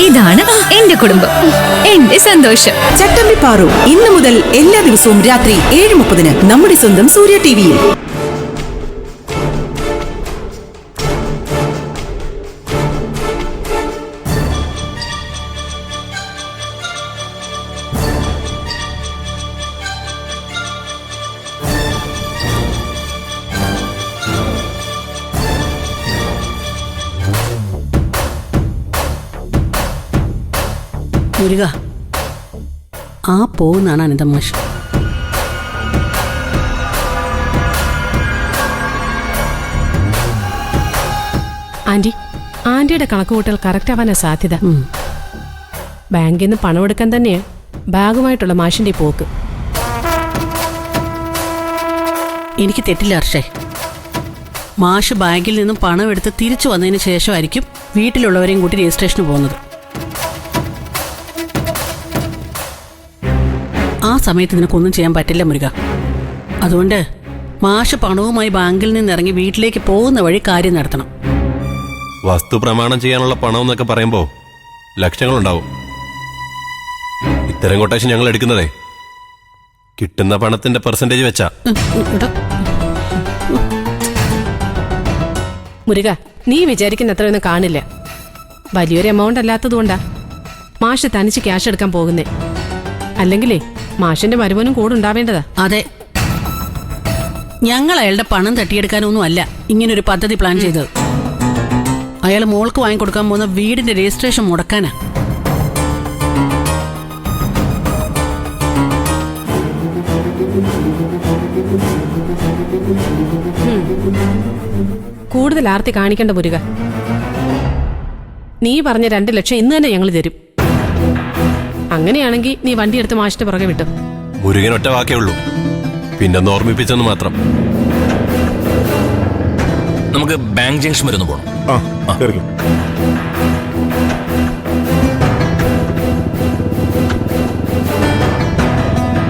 ഇതാണ് എന്റെ കുടുംബം, എന്റെ സന്തോഷം. ചട്ടമ്പി പാറു ഇന്നു മുതൽ എല്ലാ ദിവസവും രാത്രി 7:30 നമ്മുടെ സ്വന്തം സൂര്യ ടിവിയിൽ. മുരുക, ആ പോകുന്നാണ് അനിതമാഷ്. ആന്റി, ആന്റിയുടെ കണക്കുകൂട്ടൽ കറക്റ്റ് ആവാനാ സാധ്യത. ബാങ്കിൽ നിന്ന് പണം എടുക്കാൻ തന്നെയാ ബാഗുമായിട്ടുള്ള മാഷിന്റെ പോക്ക്. എനിക്ക് തെറ്റില്ല ഹർഷേ. മാഷ് ബാങ്കിൽ നിന്നും പണം എടുത്ത് തിരിച്ചു വന്നതിന് ശേഷമായിരിക്കും വീട്ടിലുള്ളവരെയും കൂട്ടി രജിസ്ട്രേഷന് പോകുന്നത്. ആ സമയത്ത് നിനക്കൊന്നും ചെയ്യാൻ പറ്റില്ല മുരുക. അതുകൊണ്ട് മാഷ് പണവുമായി ബാങ്കിൽ നിന്ന് ഇറങ്ങി വീട്ടിലേക്ക് പോകുന്ന വഴി കാര്യം നടത്തണം. വസ്തു പ്രമാണം ചെയ്യാനുള്ള പണം എന്നൊക്കെ പറയുമ്പോ ലക്ഷങ്ങളുണ്ടാവും. ഇത്തരം കൊട്ടേഷൻ ഞങ്ങൾ എടുക്കുന്നതേ കിട്ടുന്ന പണത്തിന്റെ പെർസെന്റേജ് വെച്ചാ. മുരുക, നീ വിചാരിക്കുന്ന അത്രയൊന്നും കാണില്ല. വലിയൊരു എമൗണ്ട് അല്ലാത്തതുകൊണ്ടാ മാഷ് തനിച്ച് ക്യാഷ് എടുക്കാൻ പോകുന്നേ. അല്ലെങ്കിലേ മാഷിന്റെ വരുമാനം കൂടെ ഉണ്ടാവേണ്ടതാ. അതെ, ഞങ്ങൾ അയാളുടെ പണം തട്ടിയെടുക്കാനൊന്നും അല്ല ഇങ്ങനൊരു പദ്ധതി പ്ലാൻ ചെയ്തത്. അയാൾ മോൾക്ക് വാങ്ങിക്കൊടുക്കാൻ പോകുന്ന വീടിന്റെ രജിസ്ട്രേഷൻ മുടക്കാനാ. കൂടുതൽ ആർത്തി കാണിക്കേണ്ട മുരുക. നീ പറഞ്ഞ 2 ലക്ഷം ഇന്ന് തന്നെ ഞങ്ങൾ തരും. അങ്ങനെയാണെങ്കിൽ നീ വണ്ടി എടുത്ത് മാഷിന്റെ പുറകെ വിട്ടു. മുരുകൻ ഒറ്റ വാക്കേ ഉള്ളൂ, പിന്നൊന്ന് ഓർമ്മിപ്പിച്ചെന്ന് മാത്രം. നമുക്ക് ബാങ്ക് ജംഗ്ഷൻ വരെ ഒന്ന് പോകണം.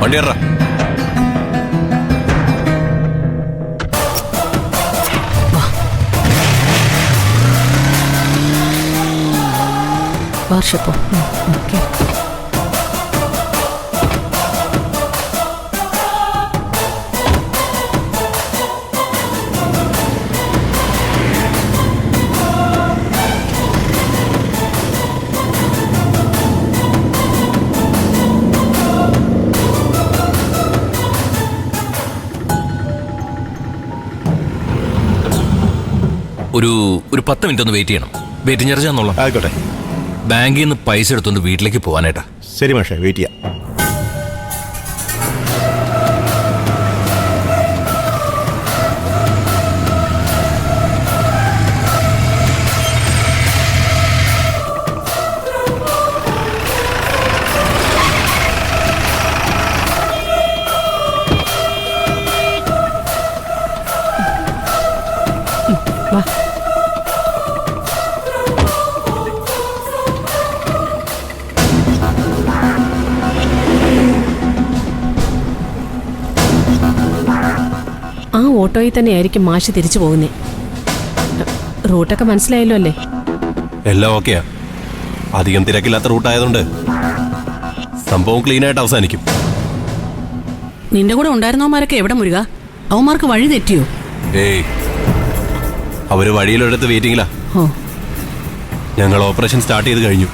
വണ്ടി ഇറ. വർഷപ്പോ ഒരു 10 മിനിറ്റ് ഒന്ന് വെയിറ്റ് ചെയ്യണം. വെയിറ്റിംഗ് ചാർജ് ആണല്ലോ. ആയിക്കോട്ടെ. ബാങ്കിൽ നിന്ന് പൈസ എടുത്തുകൊണ്ട് വീട്ടിലേക്ക് പോകാനായിട്ടാ. ശരി മാഷേ, വെയിറ്റ് ചെയ്യാം. വാ. ആ ഓട്ടോയിൽ തന്നെയായിരിക്കും മാഷ് തിരിച്ചു പോകുന്നേ. റൂട്ടൊക്കെ മനസ്സിലായല്ലോ അല്ലേ? എല്ലാം ഓക്കെയാ. അധികം തിരക്കില്ലാത്ത റൂട്ടായതുകൊണ്ട് സംഭവം ക്ലീൻ ആയിട്ട് അവസാനിക്കും. നിന്റെ കൂടെ ഉണ്ടായിരുന്നവന്മാരൊക്കെ എവിടെ മുരുക? അവന്മാർക്ക് വഴി തെറ്റിയോ? ഏയ്, അവര് വഴിയിലെടുത്ത് വെയിറ്റിംഗിലാ. ഓ, ഞങ്ങൾ ഓപ്പറേഷൻ സ്റ്റാർട്ട് ചെയ്ത് കഴിഞ്ഞു.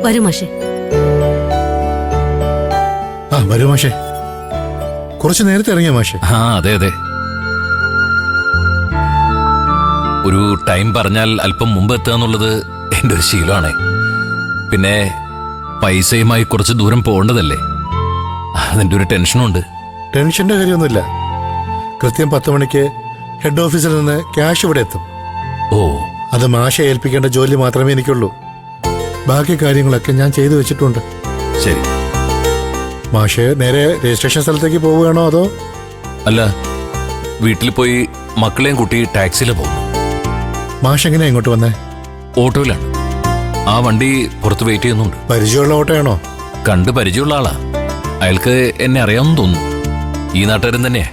വരൂ മാഷേ. വരൂ മാഷേ. കുറച്ച് നേരത്തെ ഇറങ്ങിയ മാഷേ. അതെ അതെ. ഒരു ടൈം പറഞ്ഞാൽ അല്പം മുമ്പ് എത്തുക എന്നുള്ളത് എൻ്റെ ഒരു ശീലമാണ്. പിന്നെ പൈസയുമായി കുറച്ച് ദൂരം പോകേണ്ടതല്ലേ, അതിൻ്റെ ഒരു ടെൻഷനുണ്ട്. ടെൻഷന്റെ കാര്യമൊന്നുമില്ല. കൃത്യം 10 മണിക്ക് ഹെഡ് ഓഫീസിൽ നിന്ന് ക്യാഷ് ഇവിടെ എത്തും. ഓ, അത് മാഷെ ഏൽപ്പിക്കേണ്ട ജോലി മാത്രമേ എനിക്കുള്ളൂ. ബാക്കി കാര്യങ്ങളൊക്കെ ഞാൻ ചെയ്തു വെച്ചിട്ടുണ്ട്. ശരി. മാഷെ നേരെ രജിസ്ട്രേഷൻ സ്ഥലത്തേക്ക് പോവുകയാണോ അതോ? അല്ല, വീട്ടിൽ പോയി മക്കളെയും കൂട്ടി ടാക്സിയിൽ പോകുന്നു. മാഷ് എങ്ങനെയാ ഇങ്ങോട്ട് വന്നേ? ഓട്ടോയിലാണ്. ആ വണ്ടി പുറത്ത് വെയിറ്റ് ചെയ്യുന്നുണ്ട്. പരിചയമുള്ള ഓട്ടോയാണോ? കണ്ട് പരിചയമുള്ള ആളാ. അയാൾക്ക് എന്നെ അറിയാമെന്ന് തോന്നുന്നു. ഈ നാട്ടുകാരൻ തന്നെയാ.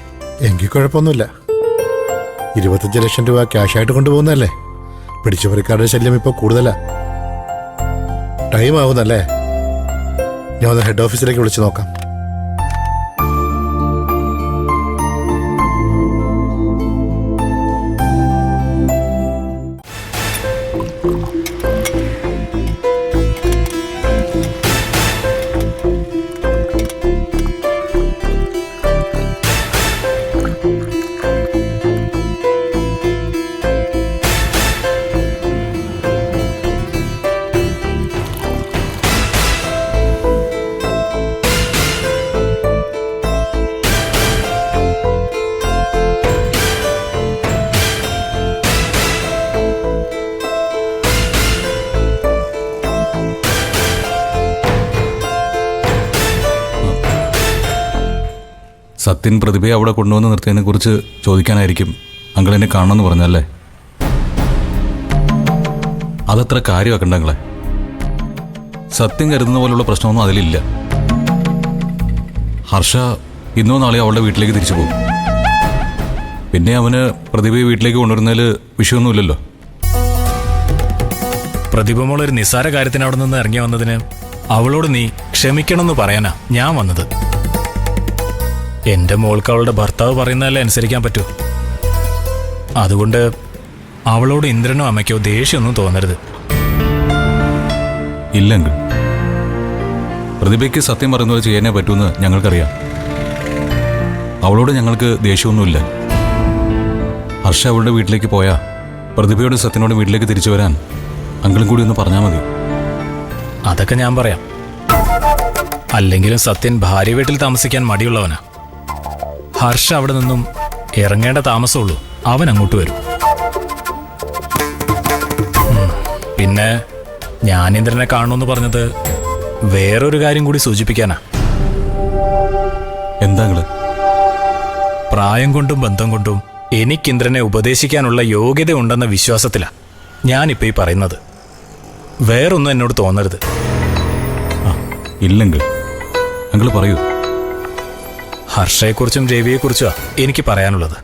എങ്കിൽ കുഴപ്പമൊന്നുമില്ല. 25 ലക്ഷം രൂപ ക്യാഷായിട്ട് കൊണ്ടുപോകുന്നല്ലേ? പിടിച്ചുപറിക്കാരുടെ ശല്യം ഇപ്പോൾ കൂടുതലാ. ടൈം ആവുന്നല്ലേ? ഞാൻ ഒന്ന് ഹെഡ് ഓഫീസിലേക്ക് വിളിച്ചു നോക്കാം. സത്യൻ പ്രതിഭയെ അവിടെ കൊണ്ടുവന്ന് നിർത്തിയതിനെ കുറിച്ച് ചോദിക്കാനായിരിക്കും അങ്കിൾ എന്നെ കാണണമെന്ന് പറഞ്ഞല്ലേ? അതത്ര കാര്യമാക്കണ്ട അങ്ങളെ. സത്യം കരുതുന്ന പോലുള്ള പ്രശ്നമൊന്നും അതിലില്ല. ഹർഷ ഇന്നോ നാളെയോ അവളുടെ വീട്ടിലേക്ക് തിരിച്ചു പോകും. പിന്നെ അവന് പ്രതിഭയെ വീട്ടിലേക്ക് കൊണ്ടുവരുന്നതിൽ വിഷയമൊന്നുമില്ലല്ലോ. പ്രതിഭ മോളൊരു നിസ്സാര കാര്യത്തിന് അവിടെ നിന്ന് ഇറങ്ങി വന്നതിന് അവളോട് നീ ക്ഷമിക്കണമെന്ന് പറയാനാ ഞാൻ വന്നത്. എന്റെ മോൾക്ക് അവളുടെ ഭർത്താവ് പറയുന്നതല്ലേ അനുസരിക്കാൻ പറ്റൂ. അതുകൊണ്ട് അവളോട് ഇന്ദ്രനോ അമ്മയ്ക്കോ ദേഷ്യമൊന്നും തോന്നരുത്. ഇല്ലെങ്കിൽ പ്രതിഭയ്ക്ക് സത്യം പറയുന്നത് ചെയ്യാനേ പറ്റൂന്ന് ഞങ്ങൾക്കറിയാം. അവളോട് ഞങ്ങൾക്ക് ദേഷ്യമൊന്നുമില്ല. ഹർഷ അവളുടെ വീട്ടിലേക്ക് പോയാൽ പ്രതിഭയോട് സത്യനോട് വീട്ടിലേക്ക് തിരിച്ചു വരാൻ അങ്കിളും കൂടി ഒന്ന് പറഞ്ഞാൽ മതി. അതൊക്കെ ഞാൻ പറയാം. അല്ലെങ്കിലും സത്യൻ ഭാര്യ വീട്ടിൽ താമസിക്കാൻ മടിയുള്ളവനാ. ഹർഷ അവിടെ നിന്നും ഇറങ്ങേണ്ട താമസമുള്ളൂ. അവൻ അങ്ങോട്ട് വരും. പിന്നെ ഞാൻ ഇന്ദ്രനെ കാണണമെന്ന് പറഞ്ഞത് വേറൊരു കാര്യം കൂടി സൂചിപ്പിക്കാനാ. എന്താ? പ്രായം കൊണ്ടും ബന്ധം കൊണ്ടും എനിക്ക് ഇന്ദ്രനെ ഉപദേശിക്കാനുള്ള യോഗ്യത ഉണ്ടെന്ന വിശ്വാസത്തിലാ ഞാനിപ്പോ ഈ പറയുന്നത്. വേറൊന്നും എന്നോട് തോന്നരുത്. ഇല്ലെങ്കിൽ അങ്കിൾ പറയൂ. ഹർഷയെക്കുറിച്ചും രവിയെക്കുറിച്ചാ എനിക്ക് പറയാനുള്ളത്.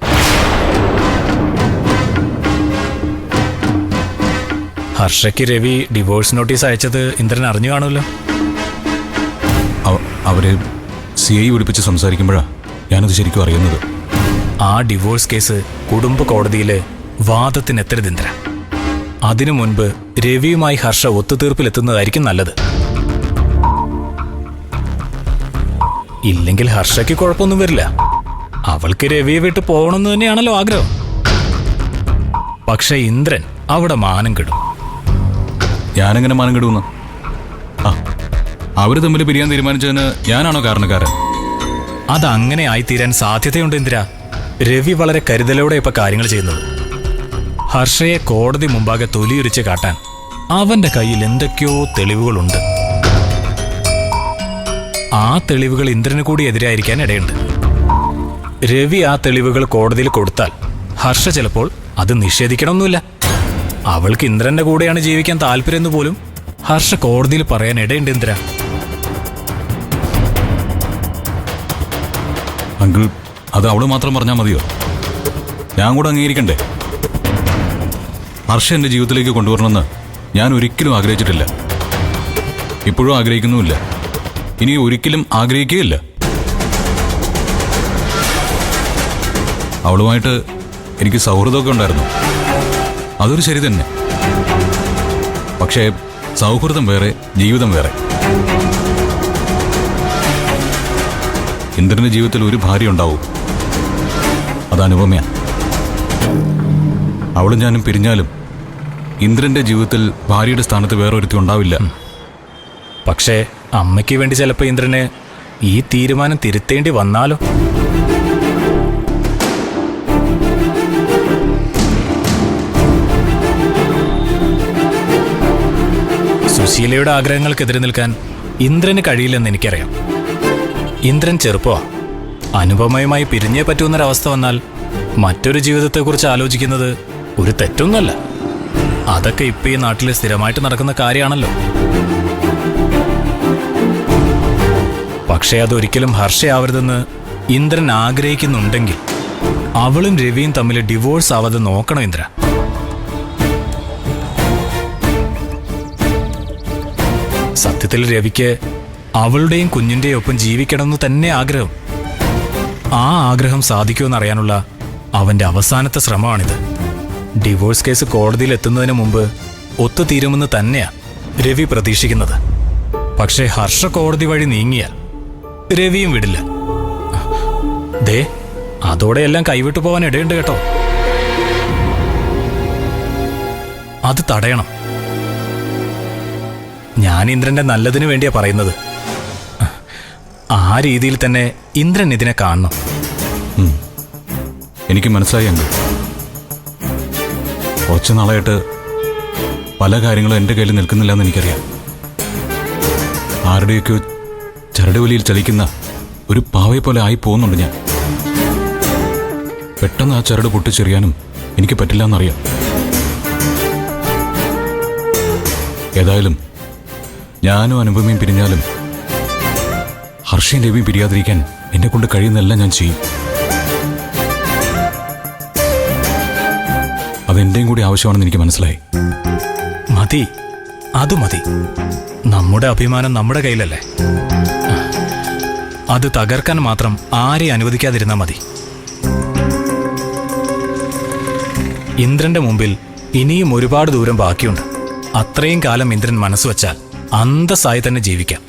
ഹർഷയ്ക്ക് രവി ഡിവോഴ്സ് നോട്ടീസ് അയച്ചത് ഇന്ദ്രൻ അറിഞ്ഞു കാണുമല്ലോ. അവരെ CI വിളിപ്പിച്ച് സംസാരിക്കുമ്പോഴാണ് ഞാനത് ശരിക്കും അറിയുന്നത്. ആ ഡിവോഴ്സ് കേസ് കുടുംബ കോടതിയിലെ വാദത്തിനെത്തരുത് ഇന്ദ്ര. അതിനു മുൻപ് രവിയുമായി ഹർഷ ഒത്തുതീർപ്പിലെത്തുന്നതായിരിക്കും നല്ലത്. ഇല്ലെങ്കിൽ ഹർഷയ്ക്ക് കുഴപ്പമൊന്നും വരില്ല. അവൾക്ക് രവിയെ വിട്ട് പോകണമെന്ന് തന്നെയാണല്ലോ ആഗ്രഹം. പക്ഷെ ഇന്ദ്രൻ അവിടെ മാനം കെടും. ഞാനെങ്ങനെ മാനം കെടുന്നു? അവര് തമ്മിൽ പിരിയാൻ തീരുമാനിച്ചതിന് ഞാനാണോ കാരണക്കാരൻ? അതങ്ങനെ ആയിത്തീരാൻ സാധ്യതയുണ്ട് ഇന്ദ്ര. രവി വളരെ കരുതലോടെ ഇപ്പൊ കാര്യങ്ങൾ ചെയ്യുന്നത്. ഹർഷയെ കോടതി മുമ്പാകെ തൊലിയുരിച്ച് കാട്ടാൻ അവന്റെ കയ്യിൽ എന്തൊക്കെയോ തെളിവുകളുണ്ട്. ആ തെളിവുകൾ ഇന്ദ്രന് കൂടി എതിരായിരിക്കാൻ ഇടയുണ്ട്. രവി ആ തെളിവുകൾ കോടതിയിൽ കൊടുത്താൽ ഹർഷ ചിലപ്പോൾ അത് നിഷേധിക്കണമെന്നില്ല. അവൾക്ക് ഇന്ദ്രന്റെ കൂടെയാണ് ജീവിക്കാൻ താല്പര്യമെന്ന് പോലും ഹർഷ കോടതിയിൽ പറയാൻ ഇടയുണ്ട് ഇന്ദ്ര. അങ്കിൾ, അത് അവള് മാത്രം പറഞ്ഞാൽ മതിയോ? ഞാൻ കൂടെ അംഗീകരിക്കണ്ടേ? ഹർഷ എൻ്റെ ജീവിതത്തിലേക്ക് കൊണ്ടുവരണമെന്ന് ഞാൻ ഒരിക്കലും ആഗ്രഹിച്ചിട്ടില്ല. ഇപ്പോഴും ആഗ്രഹിക്കുന്നുമില്ല. ഇനി ഒരിക്കലും ആഗ്രഹിക്കുകയില്ല. അവളുമായിട്ട് എനിക്ക് സൗഹൃദമൊക്കെ ഉണ്ടായിരുന്നു. അതൊരു ശരി തന്നെ. പക്ഷേ സൗഹൃദം വേറെ, ജീവിതം വേറെ. ഇന്ദ്രന്റെ ജീവിതത്തിൽ ഒരു ഭാര്യ ഉണ്ടാവും. അത് അനുപമയാ. അവളും ഞാനും പിരിഞ്ഞാലും ഇന്ദ്രന്റെ ജീവിതത്തിൽ ഭാര്യയുടെ സ്ഥാനത്ത് വേറൊരുത്തി ഉണ്ടാവില്ല. പക്ഷേ അമ്മയ്ക്ക് വേണ്ടി ചിലപ്പോൾ ഇന്ദ്രന് ഈ തീരുമാനം തിരുത്തേണ്ടി വന്നാലോ? സുശീലയുടെ ആഗ്രഹങ്ങൾക്കെതിരെ നിൽക്കാൻ ഇന്ദ്രന് കഴിയില്ലെന്ന് എനിക്കറിയാം. ഇന്ദ്രൻ ചെറുപ്പമാ. അനുപമയുമായി പിരിഞ്ഞേ പറ്റുമെന്നൊരവസ്ഥ വന്നാൽ മറ്റൊരു ജീവിതത്തെക്കുറിച്ച് ആലോചിക്കുന്നത് ഒരു തെറ്റൊന്നുമല്ല. അതൊക്കെ ഇപ്പൊ ഈ നാട്ടിൽ സ്ഥിരമായിട്ട് നടക്കുന്ന കാര്യമാണല്ലോ. പക്ഷേ അതൊരിക്കലും ഹർഷയാവരുതെന്ന് ഇന്ദ്രൻ ആഗ്രഹിക്കുന്നുണ്ടെങ്കിൽ അവളും രവിയും തമ്മിൽ ഡിവോഴ്സ് ആവാതെ നോക്കണം ഇന്ദ്ര. സത്യത്തിൽ രവിക്ക് അവളുടെയും കുഞ്ഞിന്റെയും ഒപ്പം ജീവിക്കണമെന്ന് തന്നെ ആഗ്രഹം. ആ ആഗ്രഹം സാധിക്കുമെന്നറിയാനുള്ള അവന്റെ അവസാനത്തെ ശ്രമമാണിത്. ഡിവോഴ്സ് കേസ് കോടതിയിൽ എത്തുന്നതിന് മുമ്പ് ഒത്തുതീരുമെന്ന് തന്നെയാ രവി പ്രതീക്ഷിക്കുന്നത്. പക്ഷേ ഹർഷ കോടതി വഴി നീങ്ങിയാൽ രവിയും വിടില്ല. ദേ, അതോടെ എല്ലാം കൈവിട്ടു പോവാൻ ഇടയുണ്ട് കേട്ടോ. അത് തടയണം. ഞാൻ ഇന്ദ്രന്റെ നല്ലതിനു വേണ്ടിയാ പറയുന്നത്. ആ രീതിയിൽ തന്നെ ഇന്ദ്രൻ ഇതിനെ കാണണം. എനിക്ക് മനസ്സിലായി അങ്കിൾ. കുറച്ചു നാളായിട്ട് പല കാര്യങ്ങളും എൻ്റെ കയ്യിൽ നിൽക്കുന്നില്ല എന്ന് എനിക്കറിയാം. ആരുടെയൊക്കെ ചരടുവലിയിൽ ചലിക്കുന്ന ഒരു പാവയെ പോലെ ആയി പോകുന്നുണ്ട് ഞാൻ. പെട്ടെന്ന് ആ ചരട് പൊട്ടിച്ചെറിയാനും എനിക്ക് പറ്റില്ല എന്നറിയാം. ഏതായാലും ഞാനും അനുപമയും പിരിഞ്ഞാലും ഹർഷയും രവിയും പിരിയാതിരിക്കാൻ എന്നെ കൊണ്ട് കഴിയുന്നതെല്ലാം ഞാൻ ചെയ്യും. അതെന്റെയും കൂടി ആവശ്യമാണെന്ന് എനിക്ക് മനസ്സിലായി. മതി, അത് മതി. നമ്മുടെ അഭിമാനം നമ്മുടെ കയ്യിലല്ലേ. അത് തകർക്കാൻ മാത്രം ആരെയും അനുവദിക്കാതിരുന്നാ മതി. ഇന്ദ്രന്റെ മുമ്പിൽ ഇനിയും ഒരുപാട് ദൂരം ബാക്കിയുണ്ട്. അത്രയും കാലം ഇന്ദ്രൻ മനസ്സ് വച്ചാൽ അന്തസ്സായി തന്നെ ജീവിക്കാം.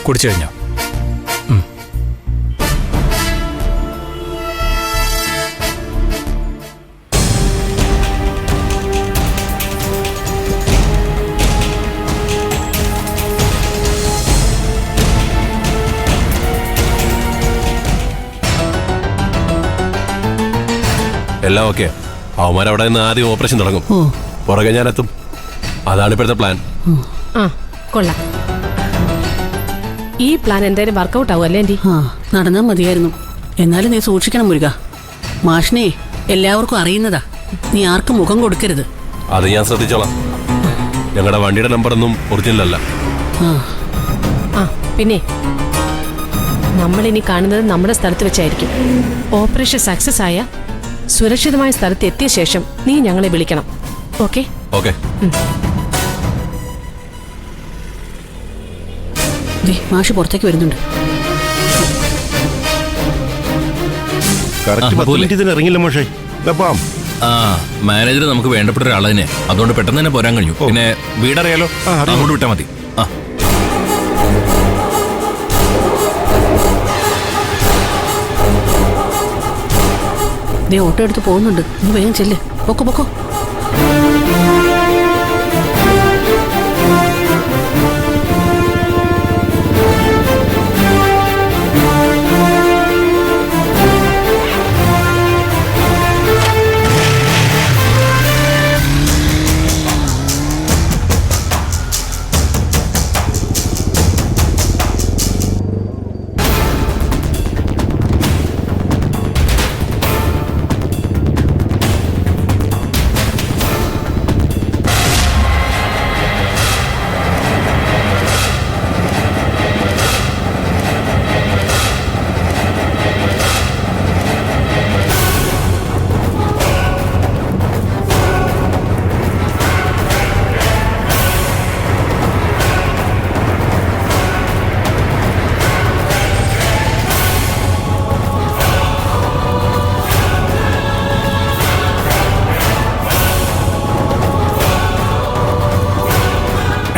കുടിച്ചു കഴിഞ്ഞോ? എല്ലാം ഓക്കെ. അവന്മാരവിടെ നിന്ന് ആദ്യം ഓപ്പറേഷൻ തുടങ്ങും. പുറകെ ഞാനെത്തും. അതാണ് ഇപ്പോഴത്തെ പ്ലാൻ. ആ, കൊള്ളാം. ഈ പ്ലാൻ എന്തായാലും വർക്കൗട്ട് ആവും അല്ലേ ആന്റി? നടന്നാൽ മതിയായിരുന്നു. എന്നാലും നീ സൂക്ഷിക്കണം മുരുക. മാഷിനെ എല്ലാവർക്കും അറിയുന്നതാ. നീ ആർക്കും മുഖം കൊടുക്കരുത്. അത് ഞാൻ ശ്രദ്ധിച്ചോളാം. ഞങ്ങളുടെ വണ്ടിയുടെ നമ്പറൊന്നും ഒറിജിനൽ അല്ല. ആ, പിന്നെ നമ്മളിനി കാണുന്നത് നമ്മുടെ സ്ഥലത്ത് വെച്ചായിരിക്കും. ഓപ്പറേഷൻ സക്സസ് ആയ സുരക്ഷിതമായ സ്ഥലത്ത് എത്തിയ ശേഷം നീ ഞങ്ങളെ വിളിക്കണം. ഓക്കെ? ഓക്കെ. മാഷ് പുറത്തേക്ക് വരുന്നുണ്ട്. ഇറങ്ങില്ല മോശേ. ആ, മാനേജർ നമുക്ക് വേണ്ടപ്പെട്ട ഒരാൾ തന്നെ. അതുകൊണ്ട് പെട്ടെന്ന് തന്നെ പോരാൻ കഴിഞ്ഞു. പിന്നെ വീടറിയാലോ, അങ്ങോട്ട് വിട്ടാൽ മതി. ആ, ദേ ഓട്ടോ എടുത്ത് പോകുന്നുണ്ട്. നീ വേഗം ചെല്ല്. പൊക്കോ പൊക്കോ.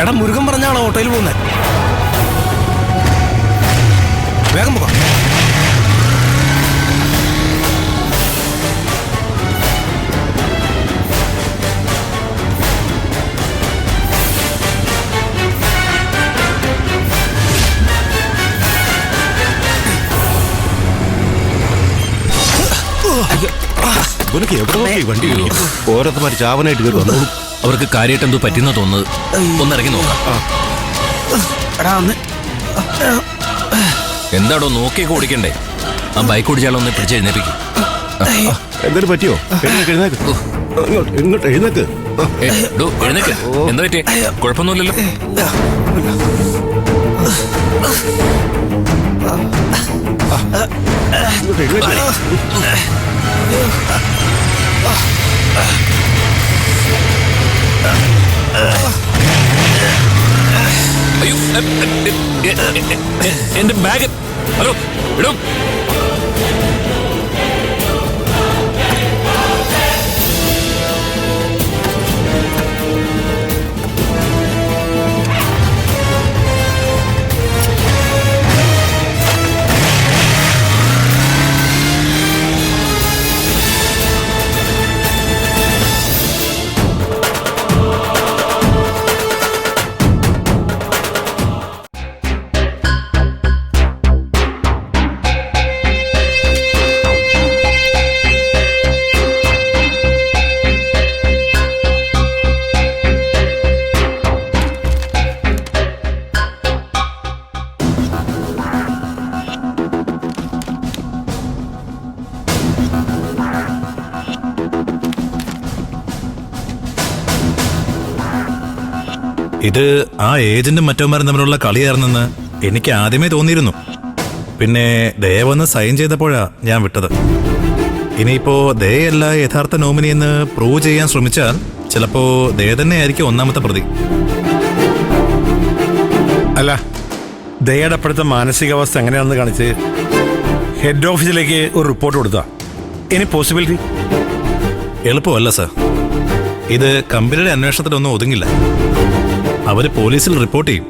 എടാ, മുരുകൻ പറഞ്ഞാണോ ഓട്ടോയിൽ പോകുന്നത്? വേഗം പോകാം. ഇവനൊക്കെ എവിടെ നോക്കി വണ്ടി ഓരോരുത്തമാര് ചാവനായിട്ട് കയറി വന്നോളൂ. അവർക്ക് കാര്യമായിട്ട് എന്തോ പറ്റുന്ന തോന്നുന്നത്. ഒന്നിറങ്ങി നോക്കാം. എന്താടോ നോക്കിയൊക്കെ ഓടിക്കണ്ടേ? ആ ബൈക്ക് ഓടിച്ചാലൊന്ന് പിടിച്ചെഴുന്നേപ്പിക്കും. എന്തെങ്കിലും പറ്റിയോ? എഴുന്നേക്ക് ഇങ്ങോട്ട് എഴുന്നേക്ക്. എഴുന്നേക്ക്. എന്താ പറ്റിയേ? കുഴപ്പമൊന്നുമില്ലല്ലോ. അയ്യോ എന്റെ ബാഗ്. ഹലോ ഇടും. ഇത് ആ ഏജന്റും മറ്റവന്മാരും തമ്മിലുള്ള കളിയായിരുന്നെന്ന് എനിക്ക് ആദ്യമേ തോന്നിയിരുന്നു. പിന്നെ ദയ വന്ന് സൈൻ ചെയ്തപ്പോഴാ ഞാൻ വിട്ടത്. ഇനിയിപ്പോ ദയയല്ല യഥാർത്ഥ നോമിനി എന്ന് പ്രൂവ് ചെയ്യാൻ ശ്രമിച്ചാൽ ചിലപ്പോ ദയ തന്നെയായിരിക്കും ഒന്നാമത്തെ പ്രതി. അല്ല, ദയയുടെ അപ്പോഴത്തെ മാനസികാവസ്ഥ എങ്ങനെയാണെന്ന് കാണിച്ച് ഹെഡ് ഓഫീസിലേക്ക് ഒരു റിപ്പോർട്ട് കൊടുത്താ ഇനി പോസിബിലിറ്റി എളുപ്പമല്ല സർ. ഇത് കമ്പനിയുടെ അന്വേഷണത്തിലൊന്നും ഒതുങ്ങില്ല. അവര് പോലീസിൽ റിപ്പോർട്ട് ചെയ്യും.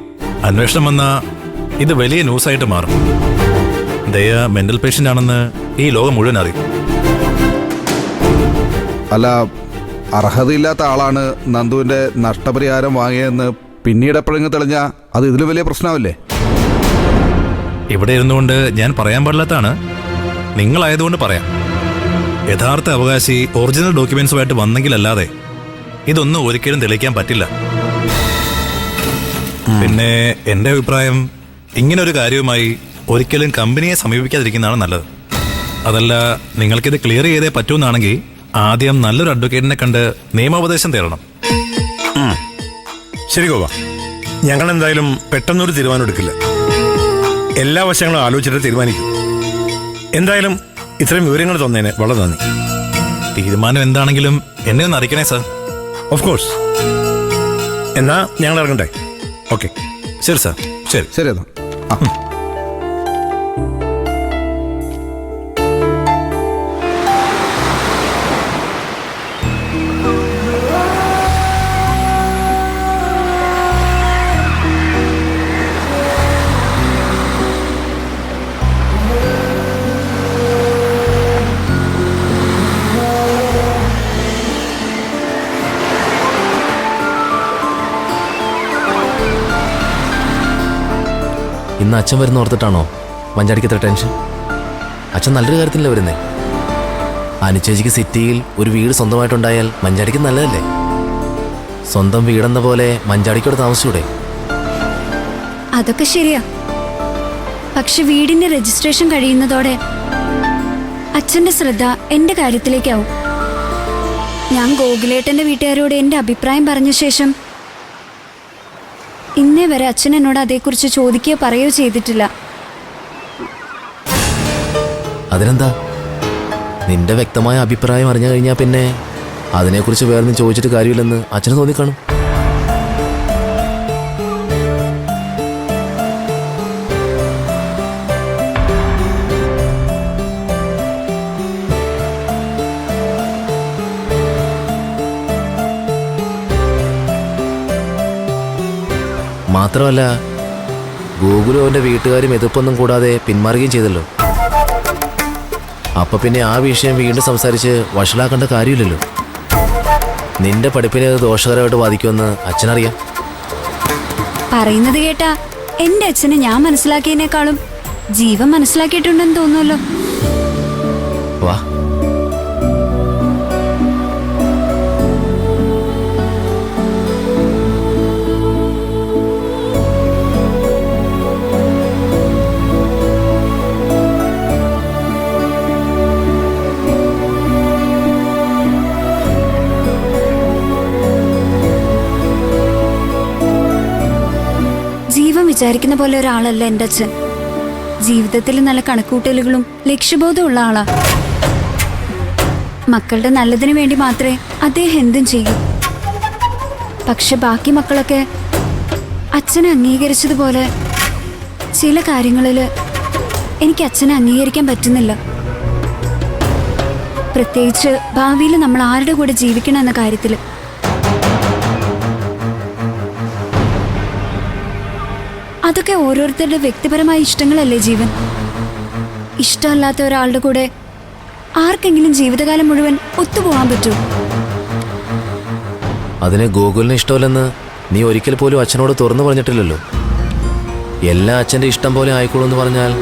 അന്വേഷണം വന്നാ ഇത് വലിയ ന്യൂസായിട്ട് മാറും. ദയ മെന്റൽ പേഷ്യന്റ് ആണെന്ന് ഈ ലോകം മുഴുവൻ അറിയും. അല്ല, അർഹതയില്ലാത്ത ആളാണ് നന്ദുവിന്റെ നഷ്ടപരിഹാരം വാങ്ങിയതെന്ന് പിന്നീട് എപ്പോഴെങ്കിലും തെളിഞ്ഞാൽ അത് ഇതിൽ വലിയ പ്രശ്നമല്ലേ? ഇവിടെ ഇരുന്നുകൊണ്ട് ഞാൻ പറയാൻ പാടില്ലാത്താണ്. നിങ്ങളായതുകൊണ്ട് പറയാം. യഥാർത്ഥ അവകാശി ഒറിജിനൽ ഡോക്യുമെന്റ്സുമായിട്ട് വന്നെങ്കിലല്ലാതെ ഇതൊന്നും ഒരിക്കലും തെളിയിക്കാൻ പറ്റില്ല. പിന്നെ എന്റെ അഭിപ്രായം, ഇങ്ങനൊരു കാര്യവുമായി ഒരിക്കലും കമ്പനിയെ സമീപിക്കാതിരിക്കുന്നതാണ് നല്ലത്. അതല്ല, നിങ്ങൾക്കിത് ക്ലിയർ ചെയ്തേ പറ്റൂന്നാണെങ്കിൽ ആദ്യം നല്ലൊരു അഡ്വക്കേറ്റിനെ കണ്ട് നിയമോപദേശം തേടണം. ശരി ഗോപ, ഞങ്ങൾ എന്തായാലും പെട്ടെന്നൊരു തീരുമാനം എടുക്കില്ല. എല്ലാ വശങ്ങളും ആലോചിച്ചിട്ട് തീരുമാനിക്കും. എന്തായാലും ഇത്രയും വിവരങ്ങൾ തന്നതിന് വളരെ നന്ദി. തീരുമാനം എന്താണെങ്കിലും എന്നെ ഒന്ന് അറിയിക്കണേ സാർ. Of course. എന്നാ ഞങ്ങൾ ഇറങ്ങണ്ടേ? ഓക്കെ, ശരി സാർ. ശരി ശരി എന്നാ. ഇന്ന് അച്ഛൻ വരുന്ന ഓർത്തിട്ടാണോ മഞ്ചാടിക്ക് ഇത്ര ടെൻഷൻ? അച്ഛൻ നല്ലൊരു കാര്യത്തിലല്ലേ വരുന്നേ. അനുചേച്ചിക്ക് സിറ്റിയിൽ ഒരു വീട് സ്വന്തമായിട്ടുണ്ടായാൽ മഞ്ചാടിക്ക് നല്ലതല്ലേ? സ്വന്തം വീടെന്ന പോലെ മഞ്ചാടിക്കോട് താമസിച്ചൂടെ? അതൊക്കെ ശരിയാ. പക്ഷെ വീടിന്റെ രജിസ്ട്രേഷൻ കഴിയുന്നതോടെ അച്ഛന്റെ ശ്രദ്ധ എന്റെ കാര്യത്തിലേക്കാവും. ഞാൻ ഗോകുലേട്ടന്റെ വീട്ടുകാരോട് എന്റെ അഭിപ്രായം പറഞ്ഞ ശേഷം ഇന്നേ വരെ അച്ഛൻ എന്നോട് അതേക്കുറിച്ച് ചോദിക്കുകയോ പറയുകയോ ചെയ്തിട്ടില്ല. അതിനെന്താ? നിന്റെ വ്യക്തമായ അഭിപ്രായം അറിഞ്ഞു കഴിഞ്ഞാൽ പിന്നെ അതിനെക്കുറിച്ച് വേറെ ചോദിച്ചിട്ട് കാര്യമില്ലെന്ന് അച്ഛന് തോന്നിക്കാണും. മാത്രമല്ല, ഗോകുലും അവൻ്റെ വീട്ടുകാരും എതിർപ്പൊന്നും കൂടാതെ പിന്മാറുകയും ചെയ്തല്ലോ. അപ്പൊ പിന്നെ ആ വിഷയം വീണ്ടും സംസാരിച്ച് വഷളാക്കേണ്ട കാര്യമില്ലല്ലോ. നിന്റെ പഠിപ്പിനെ അത് ദോഷകരമായിട്ട് ബാധിക്കുമെന്ന് അച്ഛനറിയാം. പറയുന്നത് കേട്ടാ എന്റെ അച്ഛനെ ഞാൻ മനസ്സിലാക്കിയതിനേക്കാളും ജീവൻ മനസ്സിലാക്കിയിട്ടുണ്ടെന്ന് തോന്നുമല്ലോ. വാ. വിചാരിക്കുന്ന പോലെ ഒരാളല്ല എൻ്റെ അച്ഛൻ. ജീവിതത്തിൽ നല്ല കണക്കൂട്ടലുകളും ലക്ഷ്യബോധവും ഉള്ള ആളാ. മക്കളുടെ നല്ലതിനു വേണ്ടി മാത്രമേ അദ്ദേഹം എന്തും ചെയ്യൂ. പക്ഷെ ബാക്കി മക്കളൊക്കെ അച്ഛനെ അംഗീകരിച്ചതുപോലെ ചില കാര്യങ്ങളിൽ എനിക്ക് അച്ഛനെ അംഗീകരിക്കാൻ പറ്റുന്നില്ല. പ്രത്യേകിച്ച് ഭാവിയിൽ നമ്മൾ ആരുടെ കൂടെ ജീവിക്കണം എന്ന കാര്യത്തിൽ. അതൊക്കെ ഓരോരുത്തരുടെ വ്യക്തിപരമായ ഇഷ്ടങ്ങളല്ലേ ജീവൻ. ഇഷ്ടമല്ലാത്ത ഒരാളുടെ കൂടെ ആർക്കെങ്കിലും ജീവിതകാലം മുഴുവൻ ഒത്തുപോകാൻ പറ്റുമോ? അതിന് ഗോകുലിന് ഇഷ്ടമല്ലെന്ന് നീ ഒരിക്കൽ പോലും അച്ഛനോട് തുറന്നു പറഞ്ഞിട്ടില്ലല്ലോ. എല്ലാ അച്ഛൻ്റെ ഇഷ്ടം പോലെ ആയിക്കോളൂ എന്ന് പറഞ്ഞാൽ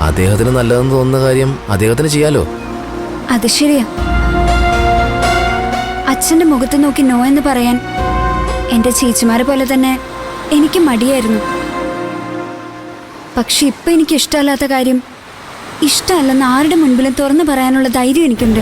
അദ്ദേഹത്തിന് നല്ലതെന്ന് തോന്നുന്ന കാര്യം അദ്ദേഹത്തിന് ചെയ്യാലോ. അത് ശരിയാ. അച്ഛന്റെ മുഖത്ത് നോക്കി നോ എന്ന് പറയാൻ എന്റെ ചേച്ചിമാരെ പോലെ തന്നെ എനിക്ക് മടിയായിരുന്നു. പക്ഷെ ഇപ്പൊ എനിക്ക് ഇഷ്ടമല്ലാത്ത കാര്യം ഇഷ്ടമല്ലെന്ന് ആരുടെ മുൻപിലും തുറന്നു പറയാനുള്ള ധൈര്യം എനിക്കുണ്ട്.